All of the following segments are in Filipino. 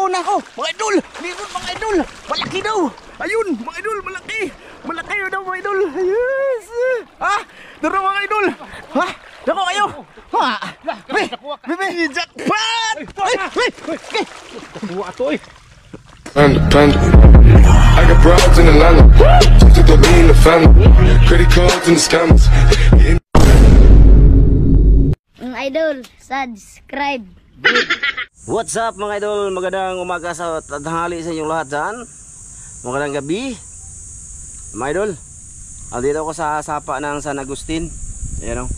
Meron na ako, mga idol. Meron mga idol. Malaki daw. Ayun, mga idol, malaki. Malaki daw mga idol. Yes. Ha? Daro mga idol. Ha? Dako kayo. Ha? Bebe, jackpot. Ay. Kuha to eh. I got broads in Atlanta, just to be in the family, credit cards and the scammers. Mga idol, subscribe. What's up mga idol? Magandang umaga sa tanghali sa inyong lahat dyan. Magandang gabi mga idol. Andito ako sa sapa ng San Agustin. Ayan o.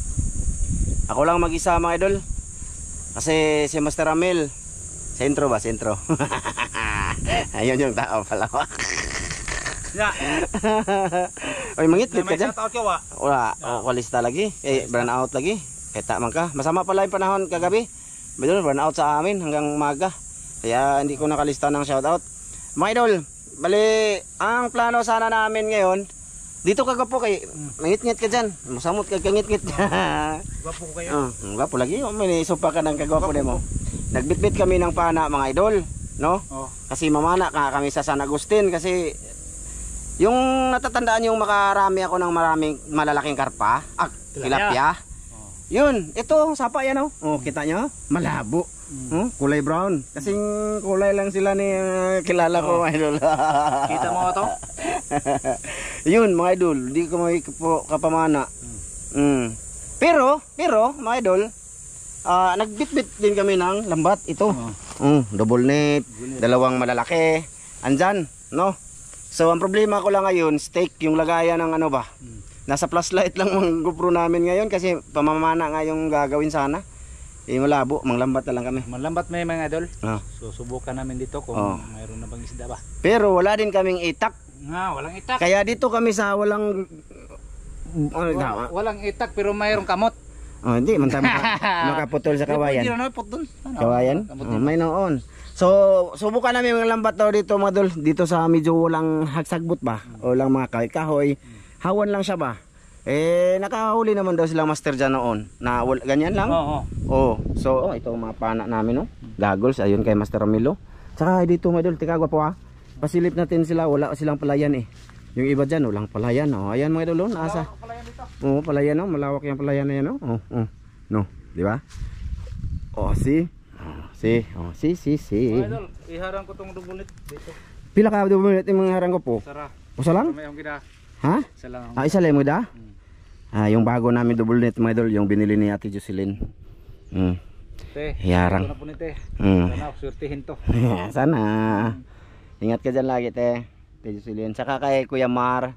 Ako lang mag-isa mga idol. Kasi si Master Amel sentro ba? Sentro. Ayun yung tao pala. Oy, mangit-ngit ka dyan. Wala, kalista lagi. Burn out lagi. Kita man ka. Masama pala yung panahon kagabi. Medyo burn out sa amin hanggang umaga. Kaya hindi ko nakalista ng shoutout. Mga idol, bali, ang plano sana namin ngayon, dito kagapo kay mangit-ngit ka dyan. Masamot ka kangit-ngit. Gwapo ko kayo. Gwapo lagi. May sopa ka ng kagwapo mo. Nagbitbit kami ng pana mga idol. No? Oh. Kasi mamana kami sa San Agustin kasi yung natatandaan yung makarami ako ng maraming malalaking karpa, tilapia. Oh. Yun, ito sapa yan oh. Oh, kita nyo? Malabo. Kulay brown. Kasing kulay lang sila ni kilala ko mga idol. Kita mo to? Yun mga idol, hindi ko may kapamana. Pero mga idol, nagbitbit din kami ng lambat ito. Double net, dalawang malalaki. Andyan, no? So ang problema ko lang ngayon, steak yung lagayan ng ano ba? Nasa flashlight lang ang GoPro namin ngayon kasi pamamana nga yung gagawin sana. Malabo, manglambat na lang kami. Malambat may mga idol. So subukan namin dito kung mayroon na bang isda ba. Pero wala din kaming itak. Walang itak. Kaya dito kami sa walang walang itak pero mayroong kamot. Hindi, makaputol sa kawayan. Hindi na putol. Kawayan? May noon. So, subukan namin mga lambat daw dito mga dol. Dito sa medyo walang hagsagbot ba? O lang mga kahoy. Hawan lang siya ba? Nakahuli naman daw silang master dyan noon. Na ganyan lang? Oo. So, ito mga pana namin, no? Goggles, ayun kay Master Ramilo. Tsaka dito mga dol, tika gwapo ha. Pasilip natin sila, wala silang palayan eh. Yung iba dyan, walang palayan. Ayan mga dol, nasa. Oo, palayan no, malawak yung palayan na yan no. No, di ba? Si. Idol, iharang ko tong dubunit dito. Pila ka dubunit yung mga harang ko po? Sara. Usa lang? May gida. Ha? Isa lang. Isa lang mo da? Yung bago namin double net mga idol, yung binili ni Ate Jocelyn. Hiharang. Ito na po ni te. Sana surtihin to. Sana. Ingat ka dyan lagi te. Ate Jocelyn. Tsaka kay Kuya Mar.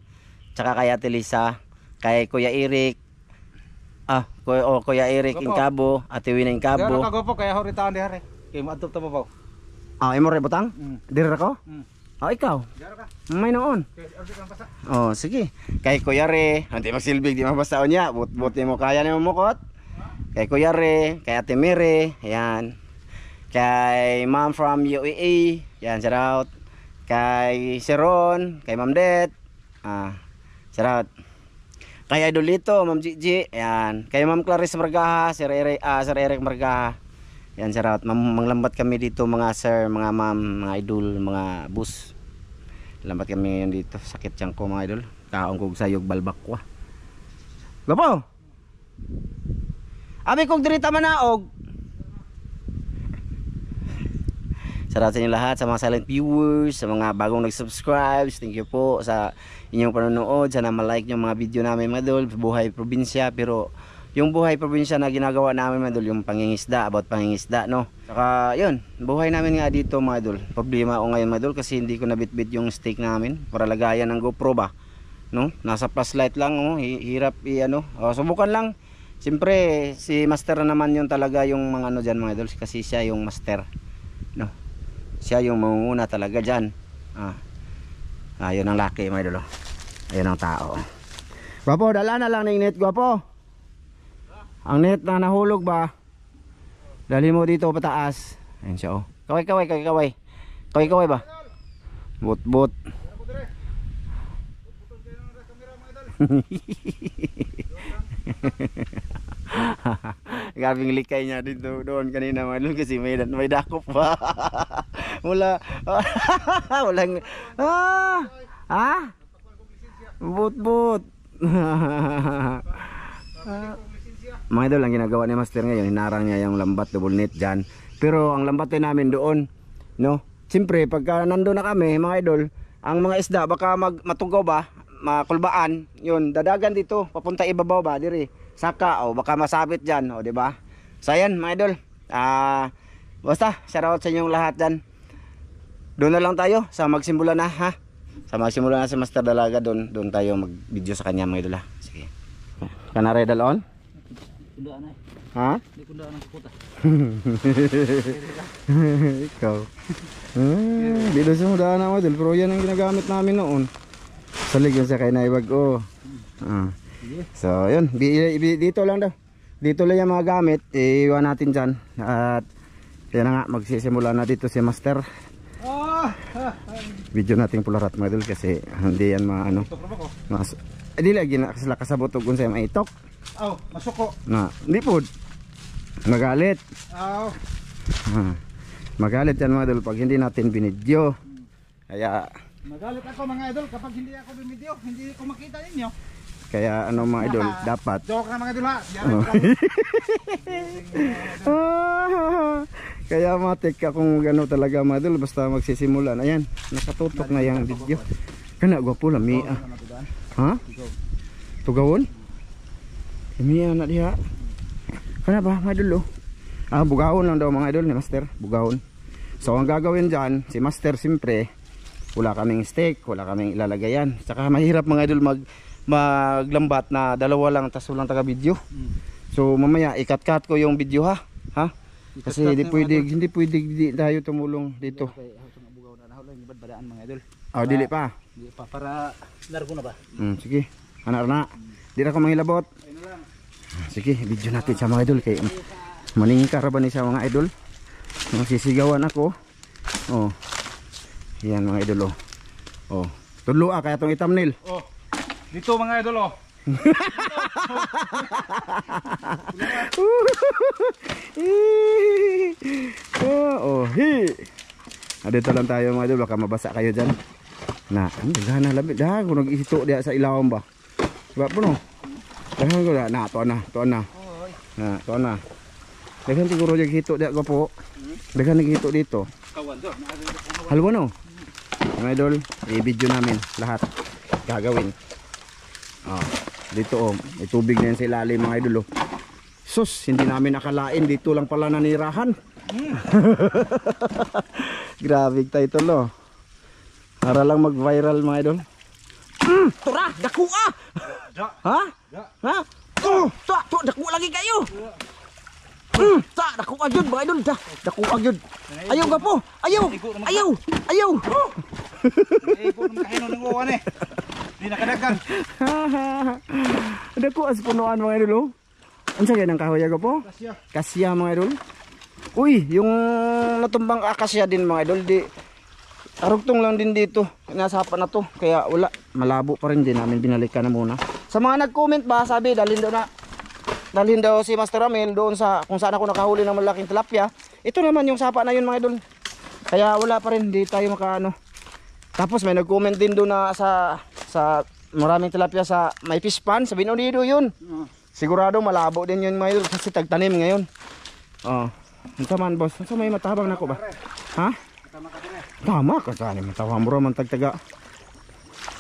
Tsaka kay Ate Lisa. Kay Kuya Eric. Kuya Eric Incabo. Ate Wina Incabo. Gano kagopo kaya horitaan di hari. Kay maadtop ta babaw. Imo re butang? Dire ko? Ikaw. Garo ka. May noon. Sige. Kay Kuya Re, hindi magsilbig, di mabasaon niya. But mo kaya ni mukot. Kay Kuya Re, kay Ate Mere, ayan. Kay Ma'am from UAE, ayan, shout out. Kay Seron, kay Ma'am Det, shout out. Kay Idolito, Ma'am Gigi, ayan. Kay Ma'am Clarice Margaha, Sir Eric Margaha, ayan, shout out. Manglambat kami dito mga sir, mga ma'am, mga idol, mga bus. Lambat kami ngayon dito. Sakit siyang ko mga idol. Kaong kong sayog balbak ko. Gapo! Abi kong dirita manaog. Salamat sa inyo lahat, sa mga silent viewers, sa mga bagong nag-subscribe. Thank you po sa inyong panonood. Sana ma-like nyo mga video namin mga idol. Buhay probinsya, pero yung buhay probinsya na ginagawa namin mga idol, yung pangingisda, about pangingisda, no? Saka yun, buhay namin nga dito mga idol. Problema ko ngayon mga idol kasi hindi ko nabitbit yung steak namin para lagayan ng GoPro ba, no? Nasa flashlight lang, hirap subukan lang. Siyempre si master naman yun talaga yung mga ano dyan mga idol, kasi siya yung master, no? Siya yung mangunguna talaga dyan. Yun ang laki mga idol. Ayun ang tao. Gwapo, dala na lang ng net, gwapo. Ang net na nahulog ba? Dali mo dito pataas. Ayun siya oh. Kaway. Kaway ba? Bot. Grabing likay niya dito doon kanina mga idol kasi may dakop pa. Wala. Walang But. Mga idol, ang ginagawa ni Master ngayon, hinarang niya yung lambat double net dyan. Pero ang lambat din namin doon, no? Siyempre, pagka nandun na kami, mga idol, ang mga isda, baka matugaw ba, makulbaan, yun, dadagan dito, papunta ibabaw ba, diri, saka, o baka masabit dyan, o diba? So ayan, mga idol, basta, shoutout sa inyong lahat dyan. Doon na lang tayo, sa magsimula na, ha? Sa magsimula na si Master Dalaga, doon tayo mag-video sa kanya, mga idol, ha? Sige. Kanare dalon? Kundaan ay. Ha? Di kundaan ang kukuta. Ikaw. Dito sa mudaan na model, pero yan ang ginagamit namin noon. Salig yun sa kay Naibag. So yun, dito lang daw. Dito lang yung mga gamit, iwan natin dyan. At yan na nga, magsisimula na dito si Master. Video natin pularat mga idol kasi hindi yan maano. Hindi lagi na sila kasabot kung sa'yo maitok. Masuko. Na, hindi po. Magalit. Magalit yan mga idol pag hindi natin binidyo. Kaya Magalit ako mga idol kapag hindi ako bimidyo, hindi ko makita ninyo. kaya ano mga idol, dapat. Joke na mga idol ha. Kaya matik akong gano talaga mga idol basta magsisimulan. Ayan, nakatutok na yung video. Kana gwapo lami ah. Ha? Tugawon? Lami na diha. Kana ba mga idol oh? Bugahon lang daw mga idol ni Master, bugahon. So ang gagawin dyan, si Master siyempre, wala kaming steak, wala kaming ilalagayan. Saka mahirap mga idol maglambat na dalawa lang tas walang taga video. So mamaya ikat-cut ko yung video ha. Ha? Kasi hindi pwede tayo tumulong dito. Dili pa. Dili pa para largo na ba? Sige. Anak na. Di na ko manghilabot. Sige, video natin sa mga idol kay maningkar ba ni sa mga idol. Sisigawan ako. Oh. Yan mga idol oh. Oh. Tulo kaya tong i-thumbnail. Oh. Dito mga idol oh. Dito lang tayo mga idol, baka mabasa kayo dyan. Na, gana labit. Kung nag-ihito diya sa ilawang ba. Diba po no? Dahan ko na, tuan na. Tuan na. Dahan siguro yung hito diya ko po. Dahan nag-hito dito. Halwa no? Mga idol, i-video namin lahat. Gagawin. Dito oh, may tubig na yan sa ilalim mga idol oh. Sus, hindi namin nakalain, dito lang pala nanirahan. Grabe title oh. Para lang mag-viral mga idol. Tura, daku ah. Ha? Ha? Daku lagi kayo. Daku agyod mga idol. Daku agyod. Ayaw ka po. Ayaw. Ikot ng kahino ng uwan eh. Di nakadagan. Daku as punuan mga idol oh. Ano sa ganang kahoy ko po? Kasya mga idol. Uy, yung natumbang akasya din mga idol, di arugtong lang din dito. Nasapa na to, kaya wala, malabo pa rin din namin binalikan na muna. Sa mga nag-comment ba, sabi dalhin daw si Master Ramil doon sa kung saan ako nakahuli ng malaking tilapia. Ito naman yung sapa na yun mga idol. Kaya wala pa rin, di tayo makaano. Tapos may nag-comment din doon na sa maraming tilapia sa may fish pan, sa Binunido yun. Sigurado malabo din yun mga idol kasi tagtanim ngayon. Ito man boss, so may matabang na ko ba? Ha? Tama ka saan eh, matawang bro man tagtaga.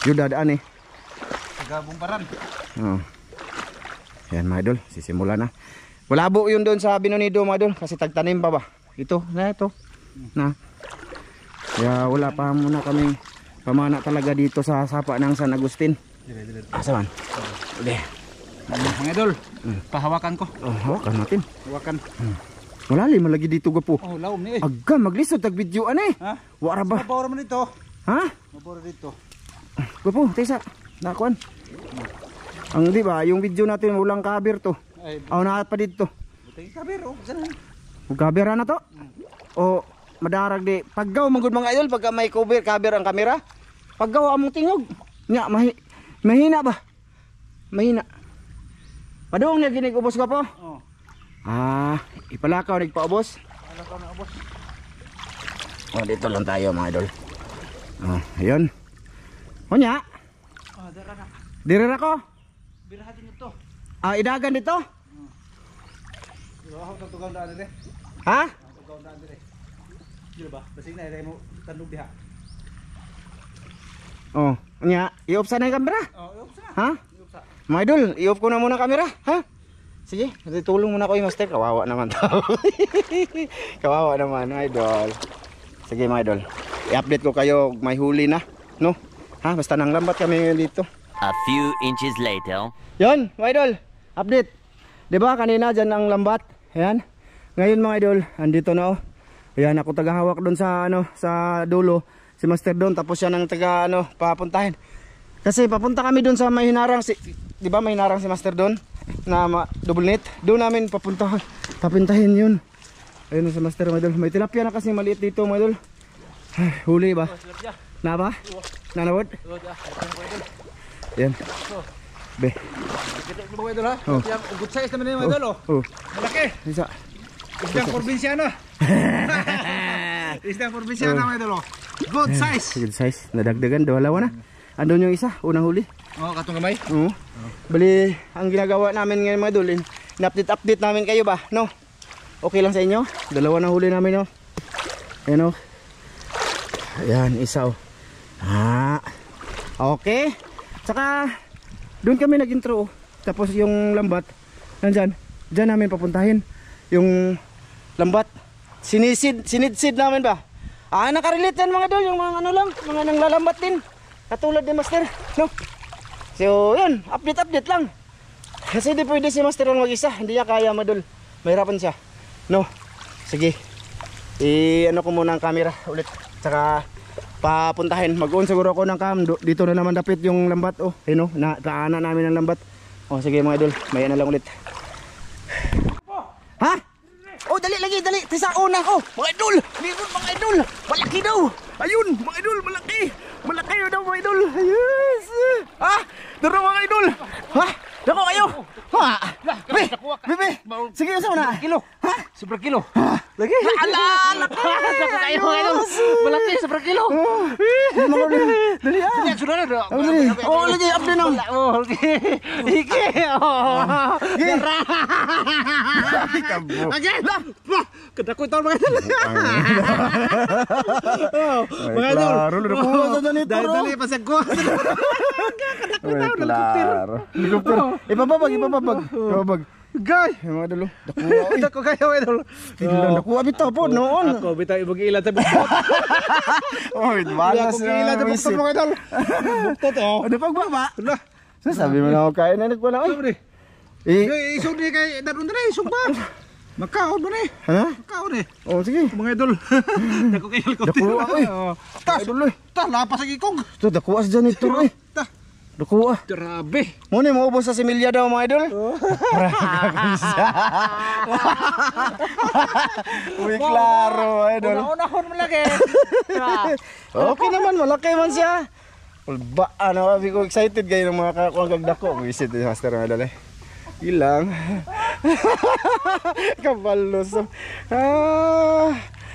Yung dadaan eh. Taga Bumbaran. Yan mga idol, sisimula na. Malabo yun doon sa Binunido mga idol kasi tagtanim pa ba? Ito, na ito. Na. Kaya wala pa muna kaming pamana talaga dito sa sapa ng San Agustin. Asa man? Udah. Mga idol, pahawakan ko. Hawakan natin. Hawakan. Malalim lagi dito gapo. Laom ni eh. Agka maglisod tag videoan eh. Ha? Wara ba? Mabora man dito. Ha? Mabora dito. Gapo, tesa. Nakuan. Ang di ba, yung video natin ulang cover to. Ay, na pa dito. butay kabir oh, ganun. Cover na to? O madarag di. Paggaw manggod mga idol pagka may cover ang kamera. Paggaw among tingog. Nya mahina ba? Mahina. Padung na ginig-ubos ka po? Oh. Ipalakaw nagpaubos. Ano ka na ubos? Dito lang tayo mga idol. Ayun. Kunya, Dara na. diri na ko. Birahatin ito. Idagan dito? Yo, ako tutugaw na dire. Ha? Tutugaw na dire. Di ba? Basig na ilay mo tandog diha. Kunya, i-off sana yung camera. I-off sa. Ha? I-off sa. Mga idol, i-off ko na muna camera. Ha? Sige, tulong muna ko yung master. Kawawa naman tao. Kawawa naman, idol. Sige mga idol, i-update ko kayo. May huli na, no? Ha? Basta nang lambat kami dito. A few inches later. Yon, mga idol, update. 'Di ba kanina diyan ang lambat? Ayan. Ngayon mga idol, andito na oh. Ayan, ako tagahawak doon sa sa dulo. Si Master doon, tapos siya nang taga papuntahin. Kasi papunta kami doon sa may hinarang 'di ba may hinarang si Master doon na double net. Doon namin papintahin 'yun. Ayun si Master mga idol. May tilapia na kasi maliit dito mga idol. Huli ba? Na ba? Nanawad? Yan. Be. Kita mo idol ha. Yang good size naman yung idol oh. Malaki. Isa. Isdang probinsyano. Isdang probinsyano mga idol oh. Good size. Good size. Nadagdagan, dalawa na. Andun yung isa, unang huli. Katong gamay. Bali, ang ginagawa namin ngayon mga idol, in-update namin kayo ba? No? Okay lang sa inyo? Dalawa na huli namin no. Ayan oh. Ayan, isa oh. Okay. Tsaka doon kami nag-intro oh. Tapos yung lambat nandyan, dyan namin papuntahin. Yung lambat sinidsid namin ba? Nakarelate yan mga idol. Yung mga ano lang, mga nanglalambat din. Katulad ni Master, no? So yun, update lang. Kasi di pwede si Master ang mag-isa. Hindi niya kaya mga idol. Mahirapan siya, no? Sige, ano ko muna ang camera ulit. Tsaka papuntahin, mag-on siguro ako ng cam. Dito na naman dapit yung lambat oh. Ayun oh, nakaana namin ang lambat. Sige mga idol, may ano lang ulit. Ha? Dali lagi, dali. Tisa una ko. Mga idol, meron mga idol. Malaki daw. Ayun, mga idol, malaki. Malaki daw mga idol. Yes. Daro mga idol. Dako kayo. Bebe. Sige sa una. Kilo. Super kilo. Lagi. Laki kayo mga idol. Malaki super kilo. Dali Dali sudah na. Lagi up din ang. Iki. Again. Kedako ito mga idol. Mga idol. Dali pasag ko. Klaro. Ipapabag. Gay, mga idol. Dako kayo idol. Nakuha bitaw po noon. Ako bitaw ibang ilan sa buktot. Balas Ako ilan sa buktot mga idol. Buktot oh. Ano pagbaba? Sabi mo na ako kain na nagpala. Isog ni kay daron dali isog ba? Makaon ba ni? Ha? Makaon eh. Sige. Mga idol. Dako kayo ko. Dakuha ko eh. Tas lapas ang ikong. Ito, dakuha sa dyan ito eh. Dakuha. Grabe. Muna mo ubos sa similya daw mga idol. Uy, klaro idol. Una-unahon mo lagi. Okay naman, malaki man siya. Ba, sabi ko excited kayo ng mga kagdako. Visit yung Master mga idol eh. Ilang. Kabalos.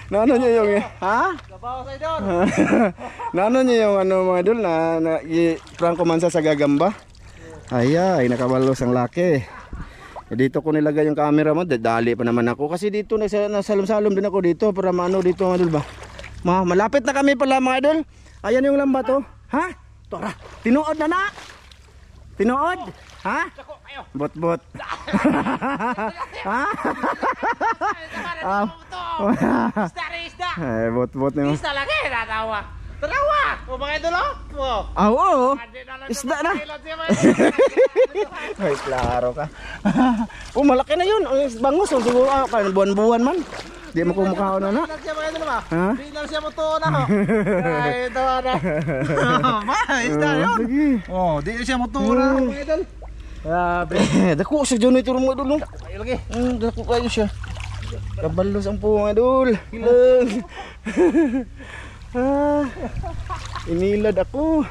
Nano niyo yung Gabaw sa idol. Nano niyo yung mga idol na Franco Mansa sa gagamba. Ay, nakabalos ang laki. Dito ko nilagay yung camera mo, dali pa naman ako kasi dito nasalom-salom din ako dito para maano dito mga idol ba. Malapit na kami pala mga idol. Ayan yung lambat oh. Ha? Tara, tinuod na. Tinuod? Ha? Bot. Ha? Isda. Bot na. Isda lagi natawa. Tarawa. Mga idol oh. Oo. Isda na. Ay, klaro ka. Malaki na yun. Bangus siguro buwan-buwan man. Di mo kumukha na. Ha? Di na siya mo to na. Ay, tawa na. Isda yun. Di siya mo to na mga idol. Dako sa dyan ito mga idol. Ayo lagi. Dako kayo siya. Kabalos ang po mga idol. Ilang. Inilad ako.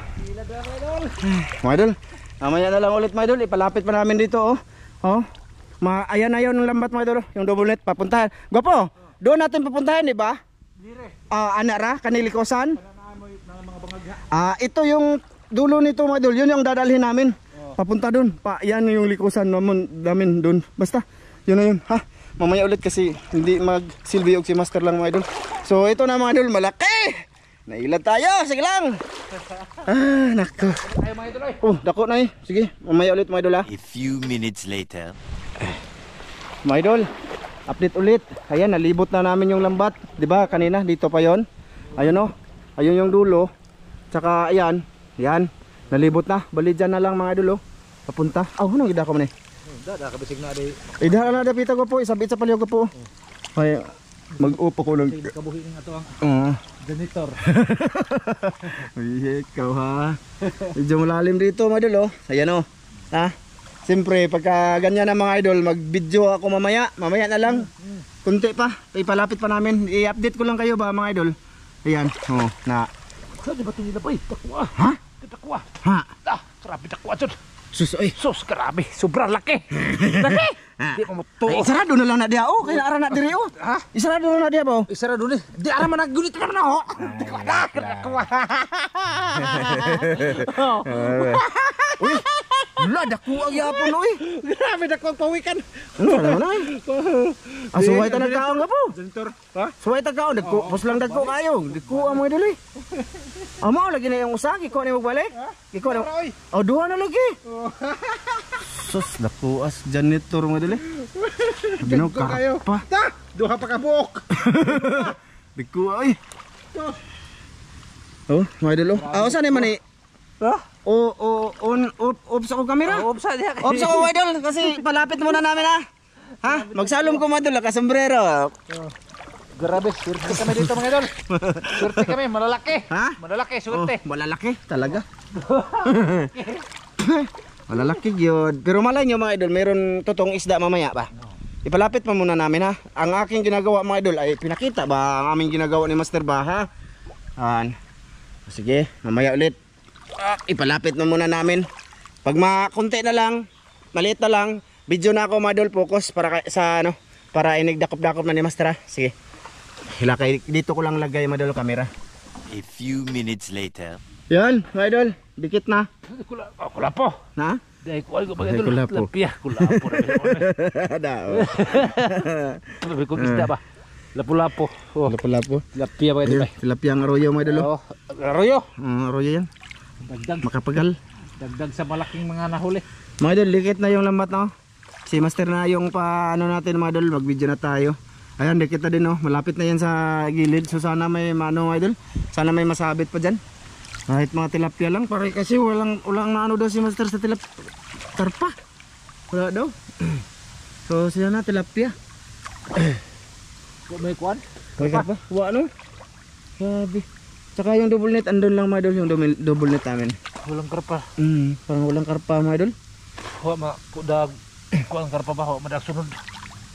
Mga idol, mamaya na lang ulit mga idol. Ipalapit pa namin dito oh. Oh. Ayan na yun ng lambat mga idol. Yung double net papuntahan. Gwapo. Doon natin papuntahan, di ba? Dire. Ana ra kanilikosan. Ito yung dulo nito mga idol. Yun yung dadalhin namin. Papunta doon. Yan yung likusan namin doon. Basta. Yun na yun. Ha? Mamaya ulit kasi hindi magsilbi og si master lang mga idol. So ito na mga idol, malaki. Nailad tayo. Sige lang. Nako. Ay mga idol ay. Oh, dako na eh. Sige, mamaya ulit mga idol ha. A few minutes later. Mga idol, update ulit. Ayan, nalibot na namin yung lambat. 'Di ba kanina dito pa 'yon? Ayun oh. Ayun yung dulo. Tsaka ayan, yan. Nalibot na. Bali dyan na lang mga idol oh. Papunta. Nang gida ko man eh. Dada kabisig na day. Dahil na dapita ko po, isabit sa palyo ko po. Ay, mag-upo ko lang. Kabuhi ning ato ang janitor. Ay, ikaw ha. Medyo malalim dito mga idol oh. Ayan oh. Ha? Siyempre, pagka ganyan na mga idol, mag-video ako mamaya. Mamaya na lang. Kunti pa. Ipalapit pa namin. I-update ko lang kayo ba mga idol. Ayan. Oh, na. Saan ba ito nila ba? Takwa. Ha? Takwa. Ha? Grabe takwa dyan. Sus, oy. Sus, grabe. Sobrang laki. Laki. Di ko mo to. Ay, isarado na lang na diya oh. Kaya naara na diri oh. Ha? Isarado na diya ba oh. Isara doon eh. Di ara man nagunit naman ako. Takwa na. Takwa. Uy, wala, dako ang yapon oy. Grabe dako ang pawikan. Ano naman ay? Suway ta nagkaon nga po. Janitor. Ha? Suway ta kaon, dako, pos lang dako kayo. Dako ang mga dali. Amo lagi na yung usaki ko ni magbalik. Ikaw na. Oy. Duha na lagi. Sus, dako as janitor mga dali. Binog kayo. pa. Ta, duha pa ka buok. Dako ay. Oh, mga dali. Saan naman eh? Ha? Off sa ko kamera. Upsa diha. Off sa ko idol kasi palapit muna namin ha. Ha? Magsalom ko mga idol, sombrero. Grabe, swerte kami dito mga idol. Swerte kami, malalaki. Ha? Malalaki, swerte. Malalaki talaga. Malalaki yun. Pero malay nyo mga idol, meron totoong isda mamaya pa. Ipalapit pa muna namin ha. Ang aking ginagawa mga idol ay pinakita ba ang aming ginagawa ni Master ba ha? Sige, mamaya ulit. Ipalapit na muna namin. Pag makunti na lang, maliit na lang, video na ako mga idol, focus para sa ano, para inigdakop-dakop na ni Master ha. Sige. Hilakay dito ko lang lagay mga idol kamera. A few minutes later. Yan, mga idol, dikit na. Kulapo. Na? Dahil ko ay mga idol. Kulapo. Lapia, kulapo. Dao. Sabi ko isda ba? Lapu-lapo. Oh, Lapo-lapo. lapia ba ito? Tilapia ang arroyo mga idol. Oh, arroyo. Arroyo yan. Dagdag. Makapagal. Dagdag sa malaking mga nahuli. Mga idol, dikit na yung lambat no. Si Master na yung paano natin mga idol, mag-video na tayo. Ayan, dikit na din no. Malapit na yan sa gilid. So sana may ano mga idol. Sana may masabit pa dyan. Kahit mga tilapia lang. Pare kasi walang na ano daw si Master sa karpa. Wala daw. So siya na tilapia. May kuan? May karpa? Wala no. Sabi. Tsaka yung double net, andun lang mga idol, yung double net namin. Walang karpa. Parang walang karpa mga idol. Wa ma kudag. Kuan karpa ba? Wa madag sunod.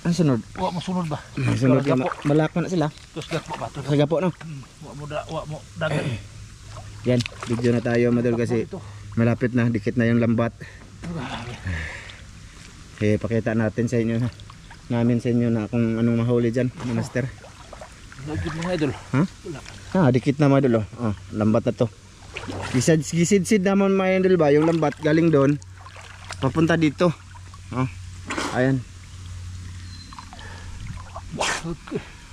Ang sunod? Wa mo sunod ba? Sunod na, malako na sila. Tus gapo ba? Tus Kagapo no. wa mo dagan. Yan, video na tayo mga idol kasi malapit na, dikit na yung lambat. Okay, pakita natin sa inyo namin sa inyo na kung anong mahuli dyan, Master. Lagi mga idol. Ha? Dikit na mga idol oh. Lambat na to. Gisid-sid naman mga idol ba, yung lambat galing doon papunta dito. Ayan.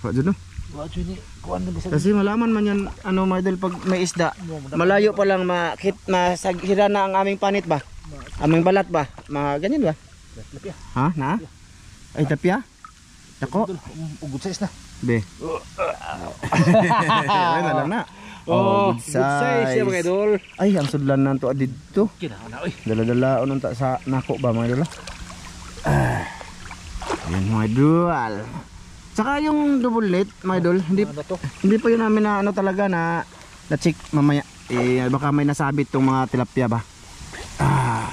Wala dyan no? Wa ni kuan na bisag. Kasi malaman man yan ano mga idol pag may isda. Malayo pa lang masahira na ang aming panit ba? Aming balat ba? Mga ganyan ba? Lapia. Ha? Na? Ay tapya? Dako? Ugod sa isna. Be. Ay na lang na. Good size siya mga idol. Ay ang sudlan nanto dito. Kinahanglan oy. Dala-dala unong ta sa nako ba mga idol? Ayan mga idol. Tsaka yung double net mga idol, hindi pa yun namin na ano talaga na check mamaya. Baka may nasabit tong mga tilapia ba.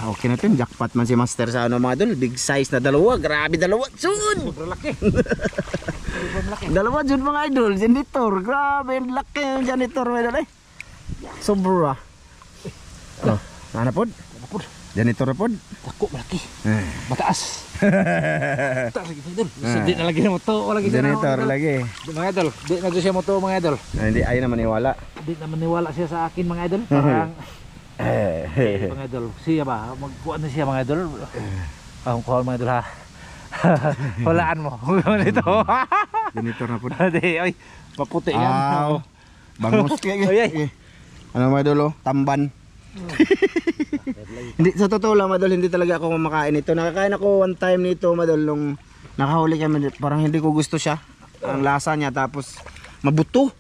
Okay natin, jackpot man si Master sa ano mga idol, big size na dalawa, grabe dalawa, soon! Sobrang laki. Dalawa dyan mga idol, janitor, grabe, laki yung janitor mga idol eh. Sobra. Ano pod? Janitor na pod? Dako malaki. Mataas. Lagi mga idol. Di na lagi na mo to. Wala lagi Janitor lagi. Mga idol, di na siya mo to mga idol. Hindi ayaw na maniwala. Di na maniwala siya sa akin mga idol. Parang mga idol, siya ba? Magkuhan na siya mga idol. Ang kuhan mga idol ha. Walaan mo. Ito. Janitor na po. Di, ay, maputi yan. Bangus kayo. Ay. Ano mga idol, tamban. Hindi, sa totoo lang madol, hindi talaga ako kumakain ito. Nakakain ako one time nito madol nung nakahuli kami, parang hindi ko gusto siya. Ang lasa niya tapos mabuto.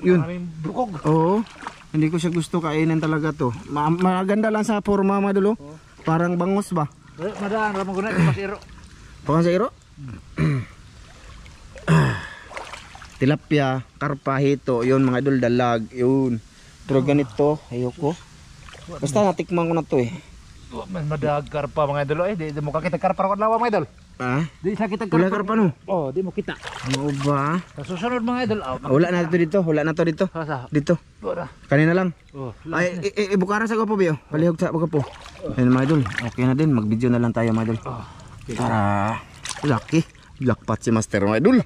Yun. Maraming bukog. Oo. Hindi ko siya gusto kainin talaga to. Maganda lang sa forma madol. Parang bangus ba? Madaan, ramang guna, masiro. Pakan sa iro? Tilapia, karpa, hito, yun mga idol, dalag, yun. Pero ganito, ayoko. Basta natikman ko na to eh. Madag karpa mga idol. Di mo kakita karpa ko lawa mga idol. Ah? Di sa kita Wala karpa no? Oh, di mo kita. Ano ba? Sa susunod mga idol. Wala na to dito, wala na to dito. Sa. Dito. Wala. Kanina lang. Oh, Ay, ibukara sa ko Bio. Palihog sa ko po. Ayun mga idol, okay na din. Mag-video na lang tayo mga idol. Para lucky. Jackpot si Master mga idol.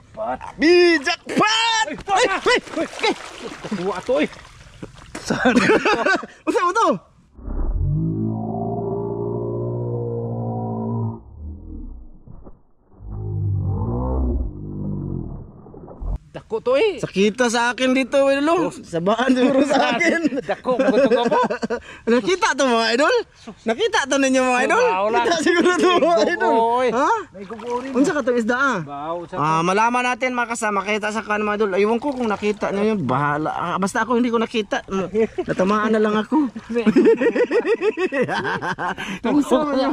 Jackpot! Ay! Kuha to eh. Usa mo to? Dako to eh. Sakita sa akin dito, idol. Sabaan siguro sa akin. Dako mo to ko. Nakita to mga idol? Nakita to ninyo mga idol? Wala. Kita siguro to mga idol. Ha? May kukurin. Unsa ka tong isda ah? Baw sa Malaman natin makasama kita sa kan mga idol. Aywan ko kung nakita niyo yun. Bahala. Basta ako hindi ko nakita. Natamaan na lang ako. Unsa mo niya?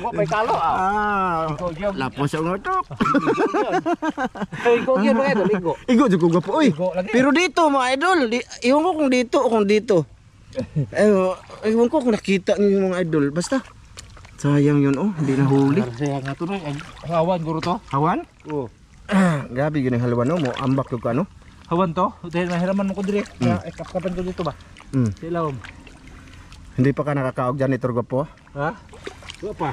ugo may kalo Lapos ang utok. Igo gyud mga idol, igo. Igo jud ko gapo oy. Igo lagi. Pero dito mga idol, iwan ko kung dito o kung dito. Iwan ko kung nakita niyo yung mga idol. Basta sayang yun hindi nahuli. Saya nga to no. Hawan guro to. Hawan? Oh. Grabe yun yung halwan mo. Ambak yung ano? Hawan to. Dahil mahiraman mo ko dire. Kapan ko dito ba? Sa ilawom. Hindi pa ka nakakaog dyan ito gapo? Ha? Wa pa.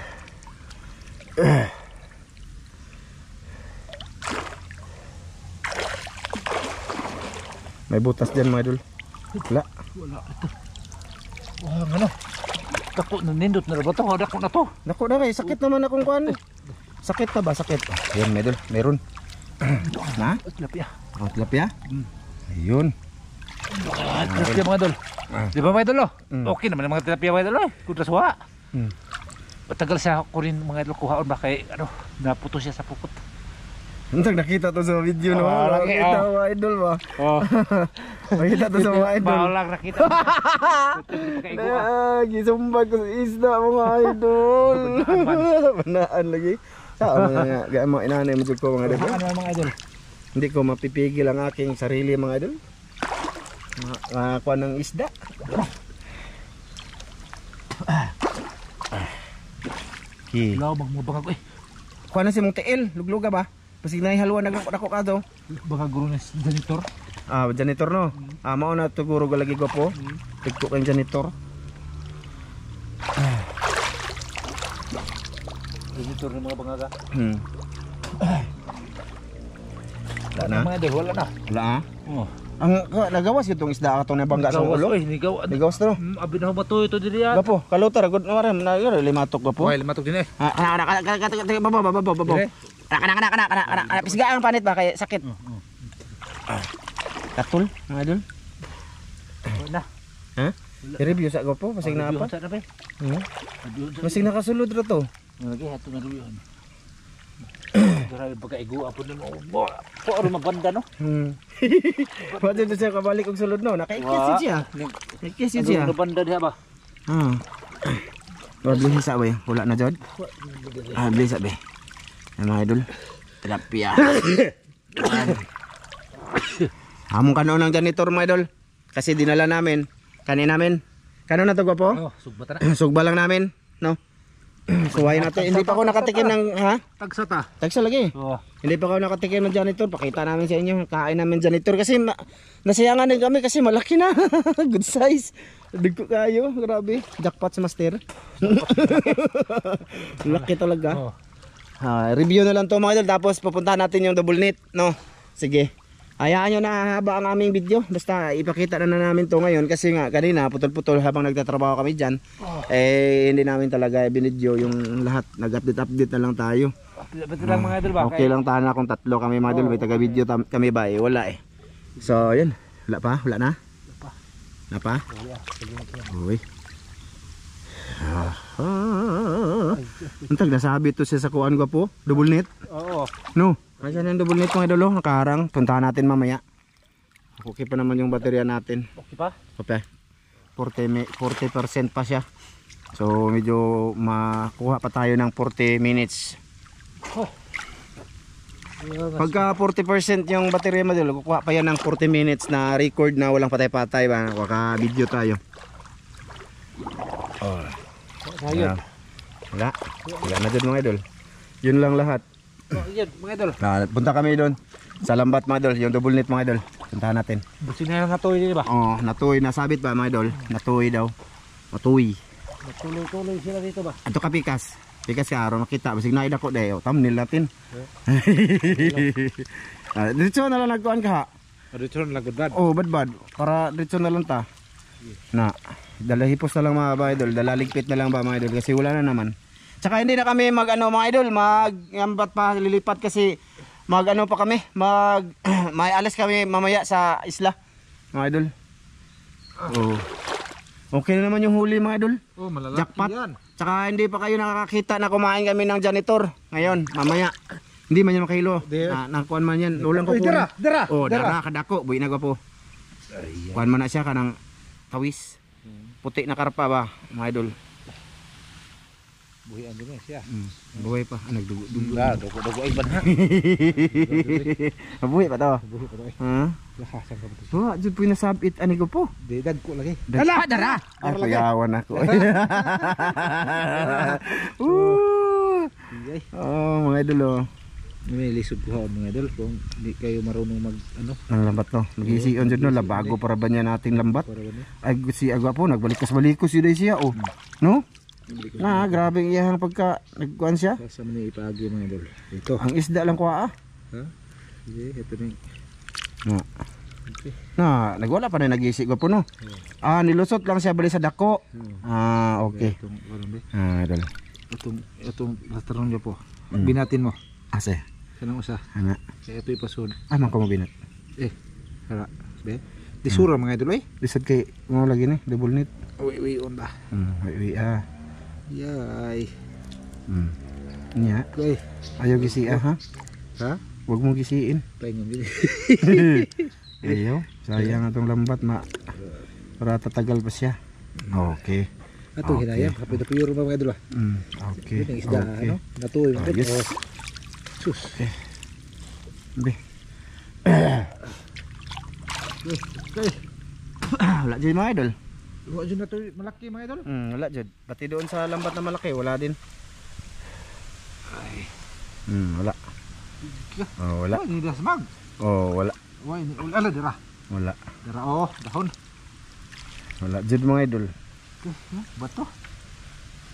May butas dyan mga idol. Wala. Wala ito. Wah, ano? Dako na nindot na ba to? Dako na to. Naku na kayo, sakit naman akong kuhan. Sakit na ba? Sakit. Yan mga idol, meron. Na? Tilapia. Tilapia? Ayun. Tilapia mga idol. Di ba mga idol Okay naman ang mga tilapia mga idol Kudras wa. Matagal siya ko rin mga idol kuhaon ba kay naputo siya sa pukot. Untag nakita to sa video no. Lagi, Nakita mga idol ba? Nakita to sa mga idol. Bawal nakita. Gisumbag ko sa isda mga idol. Banaan lagi. Saan nga gaya mga inanay mo ko mga idol. Ano mga idol? Hindi ko mapipigil ang aking sarili mga idol. Kuha ng isda. Law magmubang ako Kuha na si mong tiil, lugluga ba? Pasig na ihaluan nagdako ka daw. Baka guro na janitor. Janitor no. Mao na siguro galagi ko po. Tigko kang janitor. Janitor ng mga bangaga. Wala na. Mga idol, wala na. Wala ah. Oh. Ang nagawas itong isda ka to na bangga sa ulo. Nigaw. Nagawas to. Abi na mato ito diri ya. Gapo, kalutar gud na rin na limatok gapo. Oy, limatok din Baba. Kana pisga ang panit ba kay sakit. Katul, mga idol. Na. Ha? I-review sa gapo, pasig na apa? Sa na ba? Pasig nakasulod ra to. Lagi ato na review. Grabe pagkaigo apo na mo. Aro maganda no. Wa dito siya kabalik og sulod no. Nakaikis siya. Nakaikis siya. Ano banda diha ba? Wala beli sa ba? Wala na jod. Beli sa ba? Mga idol. Tilapia. Hamon kano ng janitor mga idol. Kasi dinala namin. Kanin namin. Kano na to gwapo? Sugbata na. Sugba lang namin, no? Suwayin natin. Hindi pa ako nakatikim ng ha? Tagsa ta. Tagsa lagi. Oo. Hindi pa ako nakatikim ng janitor. Pakita namin sa inyo. Kain namin janitor kasi nasayangan din kami kasi malaki na. Good size. Dugko kayo. Grabe. Jackpot sa master. Laki talaga. Oo. Review na lang to mga idol. Tapos pupuntahan natin yung double knit. No? Sige. Hayaan nyo na haba ang aming video. Basta ipakita na namin to ngayon. Kasi nga kanina putol-putol habang nagtatrabaho kami dyan. Eh hindi namin talaga binidyo yung lahat. Nag-update na lang tayo. Ba't lang mga idol ba? Okay lang tana kung tatlo kami mga idol. May taga-video kami ba eh. Wala eh. So yun. Wala pa? Wala na? Wala pa? Uy. Antag nasabi to siya sa kuan ko po. Double knit. Oo. No. Ayan yung double knit mga idol. Nakaharang. Puntahan natin mamaya. Okay pa naman yung baterya natin. Okay pa? Okay. 40% pa siya. So medyo makuha pa tayo ng 40 minutes. Pagka 40% yung baterya mo dito, kukuha pa yan ng 40 minutes na record na walang patay-patay ba? Kaka-video tayo. Ayun. Wala. Wala na dun mga idol. Yun lang lahat. Ayun mga idol. Punta kami doon sa lambat mga idol. Yung double knit mga idol. Puntahan natin. Busin na lang natuloy din ba? Oh, natuloy. Nasabit ba mga idol? Natuloy daw. Matuloy. Tuloy-tuloy sila dito ba? Ato ka pikas. Pikas ka araw makita. Basig naida ko dayo. Thumbnail natin. Dito na lang nagkuhan ka ha. Dito na lang gudbad. Oh, bad. Para dito na lang ta. Na. Dalahipos na lang mga idol. Dalaligpit na lang ba mga idol. Kasi wala na naman. Tsaka hindi na kami mag ano mga idol. Mag-ambat pa lilipat kasi mag ano pa kami. May alas kami mamaya sa isla. Mga idol. Oh. Okay na naman yung huli mga idol. Oh, malalaki Jackpot. yan. Tsaka hindi pa kayo nakakakita na kumain kami ng janitor. Ngayon, mamaya. Hindi man yan makahilo. Nakuan man yan. Ulang ko po. Dara. Oh, dara kadako. Buhi na ko po. Kuan man na siya kanang tawis. Puti na karpa ba, mga idol. Buhian din siya. Buhay pa. Nagdugo. Dugo ay ban ha. Buhay pa to. Buhi pa to eh. Ha? Lakasan ka ba to? So, dyan po yung nasabit. Ani ko po. Dedag ko lagi. Dara! Ay, payawan ako. Oh, mga idol oh. May lisod ko mga idol kung di kayo marunong mag ano. Ang lambat no. Nagisiyon dyan no. Labago para ba niya nating lambat. Para ba ni? Ay, si Agwa po. Nagbalikas-balikos yun ay siya oh. No? Na, grabe iyahang pagka nagkuhan siya. Sa man ipaagi mga idol. Ito. Ang isda lang ko ah. Ha? Sige, ito ni. No. Na, nagwala pa na nag-isip ko po no. Nilusot lang siya bali sa dako. Okay. Itong ano ba? Idol. Itong restaurant niyo po. Binatin mo. Ase. Kanang usa. Ana. Kaya ito ipasun. Man ko mo binat. Hala. Be. Disura mga idol eh. Lisod kay mo lagi ni double knit. Uy on ba. Uy. Yay. Nya. Okay. Ayaw gisi ha. Ha? Huwag mong gisiin. Pahingon din. Ayaw. Sayang atong lambat para tatagal pa siya. Okay. Ato hinayang. Kapit na piyuro mga idol ah. Okay. Ito isda ano. Natuloy mo. Yes. Sus. Be. Okay. Wala dyan mga idol. Wala dyan na ito malaki mga idol. Wala dyan. Pati doon sa lambat na malaki, wala din. Wala. Oh, wala. Hindi na smag. Oh, wala. Wala dira. Wala. Dira oh, dahon. Wala dyan mga idol. Bato.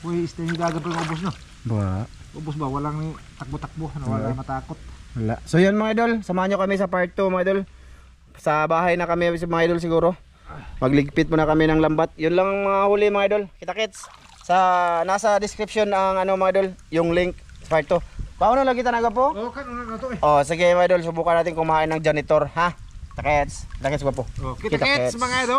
Uy, istay ni dagat pa ubos no. Ba. Ubos ba walang takbo-takbo, wala matakot. Wala. So yan mga idol, samahan nyo kami sa part 2 mga idol. Sa bahay na kami mga idol siguro. Magligpit muna kami ng lambat. Yun lang ang mga huli mga idol. Kita-kits. Nasa description ang ano mga idol, yung link sa part 2. Paano lang kita naga po? Oh, kan na to eh. Oh, sige mga idol, subukan natin kumain ng janitor, ha? Kita-kits. Kita-kits ba po? Kita-kits mga idol.